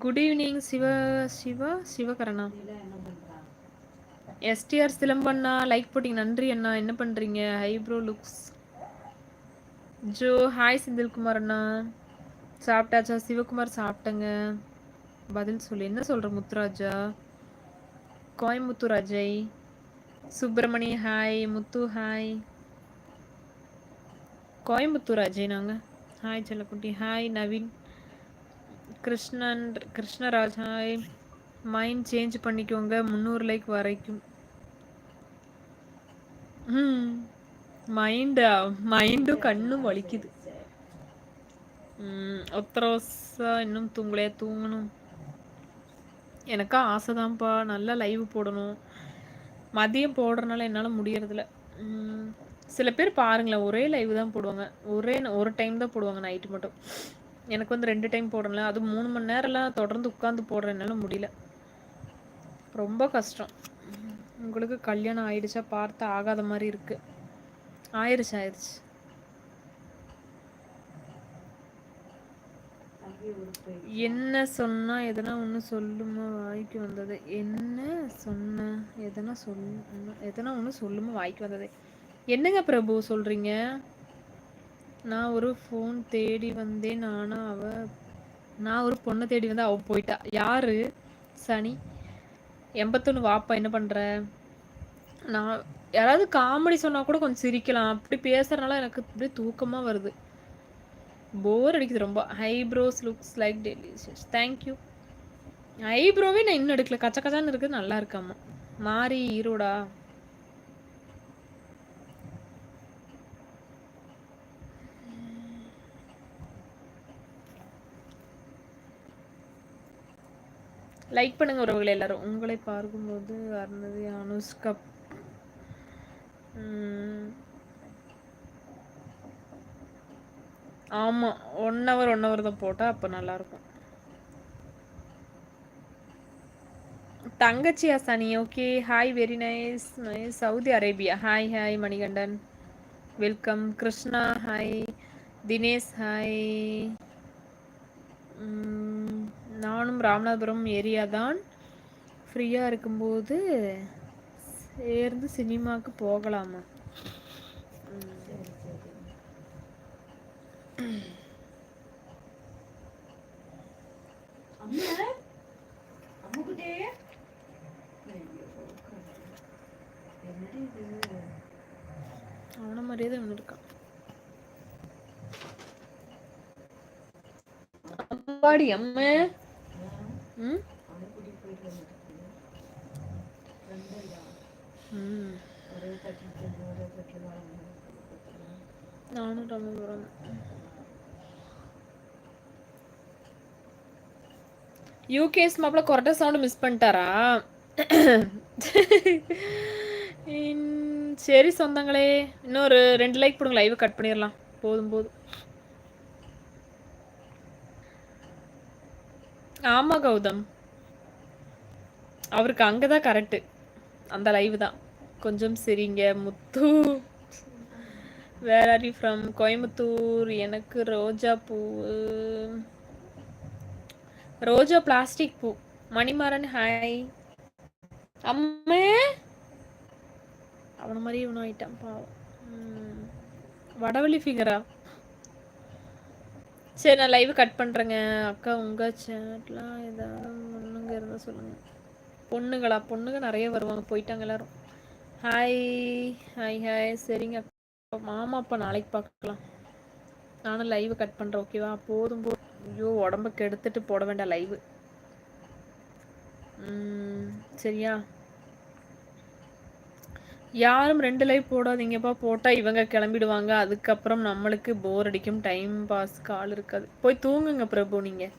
Good evening சிவகரணா. STR சிலம்பண்ணா like போட்டிங்க, நன்றி அண்ணா. என்ன பண்ணுறீங்க? ஹைப்ரோ லுக்ஸ் ஜோ. ஹாய் செந்தில்குமார் அண்ணா. சாப்பிட்டாச்சா? சிவகுமார் சாப்பிட்டங்க. பதில் சொல்லு. என்ன சொல்கிற முத்துராஜா? கோயம்புத்தூர் அஜய். சுப்பிரமணி ஹாய். முத்து ஹாய். கோயம்புத்தூர் அஜய் நாங்கள். ஹாய் செல்லக்குட்டி. Hi Naveen. Krishnaraj hi. Mind change பண்ணிக்கோங்க 300 லைக் வரைக்கும். மைண்டும் கண்ணும் வலிக்குது. ஒத்தரோசா இன்னும் தூங்கலையா? தூங்கணும். எனக்கா ஆசைதான்ப்பா, நல்லா லைவ் போடணும். மதியம் போடுறதுனால என்னால் முடியறதில்ல. சில பேர் பாருங்களேன், ஒரே லைவ் தான் போடுவாங்க. ஒரு டைம் தான் போடுவாங்க, நைட்டு மட்டும். எனக்கு வந்து 2 டைம் போடல. அது 3 மணி நேரம்லாம் தொடர்ந்து உட்காந்து போடுறதுனால முடியல. ரொம்ப கஷ்டம். உங்களுக்கு கல்யாணம் ஆயிடுச்சா? பார்த்து ஆகாத மாதிரி இருக்கு. ஆயிடுச்சு. என்ன சொன்னா எதனா ஒன்று சொல்லுமா வாய்க்கு வந்தது? என்ன சொன்ன எதனா ஒன்று சொல்லுமா வாய்க்கு வந்தது? என்னங்க பிரபு சொல்றீங்க? நான் ஒரு ஃபோன் தேடி வந்தேன். நான் ஒரு பொண்ணை தேடி வந்தேன், அவ போயிட்டா. யாரு? சனி 81 வாப்பா. என்ன பண்ற? நான் யாராவது காமெடி சொன்னா கூட கொஞ்சம் சிரிக்கலாம். அப்படி பேசுறதுனால எனக்கு அப்படியே தூக்கமா வருது. போர் அடிக்குது ரொம்ப. Eyebrows looks like delicious. Thank you. ஐப்ரோவே நான் இன்னும் எடுக்கல. கச்ச கச்சான்னு இருக்குது. நல்லா இருக்காமா. மாறி ஈரோடா? லைக் பண்ணுங்க உறவுகளை எல்லாரும். உங்களை பார்க்கும்போது அருணதி அனுஷ்கா. ஆமாம், 1 hour தான் போட்டால் அப்போ நல்லாயிருக்கும். தங்கச்சியா சனி? Okay. Hi. Very nice. Saudi Arabia. Hi Manikandan. Welcome. Krishna hi. Dinesh hi. நானும் ராமநாதபுரம் ஏரியா தான். ஃப்ரீயாக இருக்கும்போது சேர்ந்து சினிமாவுக்கு போகலாமா? அவன மாதிரியே தான் ஒன்று இருக்கான். அம்பாடி அம்மா. நானும் ராமபுரம். யூகேஸ் மாப்பிள்ள கொரட்டை சவுண்டு மிஸ் பண்ணிட்டாரா? சரி சொந்தங்களே, இன்னொரு 2 லைக் போடுங்க. லைவ் கட் பண்ணிடலாம். போதும். ஆமா கௌதம், அவருக்கு அங்கதான் கரெக்டு. அந்த லைவ் தான். கொஞ்சம் சரிங்க Muthu. Where are you from? Coimbatore. எனக்கு ரோஜா பூ. ரோஜா பிளாஸ்டிக் பூ. மணிமாறன் ஹாய். அம்மே அவன மாதிரி இவனும் ஆயிட்டான் பாவம். வடவழி ஃபிகரா? சரி, நான் லைவ் கட் பண்ணுறேங்க. அக்கா உங்கள் சேட்லாம் ஏதாவது பொண்ணுங்க இருந்தால் சொல்லுங்கள். பொண்ணுங்க நிறைய வருவாங்க. போயிட்டாங்க எல்லாரும். ஹாய். சரிங்க மாமா, அப்போ நாளைக்கு பார்க்கலாம். நானும் லைவ் கட் பண்ணுறேன். ஓகேவா? போதும். ஐயோ, உடம்புக்கு எடுத்துட்டு போட வேண்டாம் லைவ். சரியா? யாரும் 2 லைவ் போடாதீங்கப்பா. போட்டால் இவங்க கிளம்பிடுவாங்க. அதுக்கப்புறம் நம்மளுக்கு போர் அடிக்கும். டைம் பாஸ்க்கு ஆள் இருக்காது. போய் தூங்குங்க பிரபு. நீங்கள்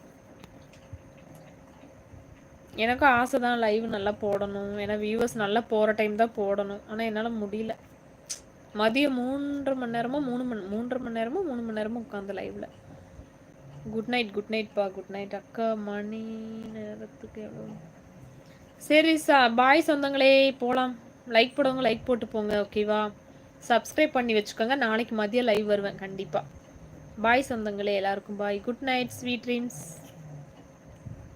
எனக்கும் ஆசை தான் லைவ் நல்லா போடணும். ஏன்னா வியூவர்ஸ் நல்லா போகிற டைம் தான் போடணும். ஆனால் என்னால் முடியல. மதியம் 3.5 மணி நேரமோ 3 மணி நேரமோ உட்காந்து லைவ்ல. குட் நைட்ப்பா. குட் நைட் அக்கா. மணி நேரத்துக்கு எவ்வளோ? சரி பாய் சொந்தங்களே, போகலாம். லைக் போடுவாங்க, லைக் போட்டு போங்க. ஓகேவா? சப்ஸ்கிரைப் பண்ணி வச்சுக்கோங்க. நாளைக்கு மதியம் லைவ் வருவேன் கண்டிப்பாக. பாய் சொந்தங்களே எல்லாருக்கும் bye. Good night. Sweet dreams.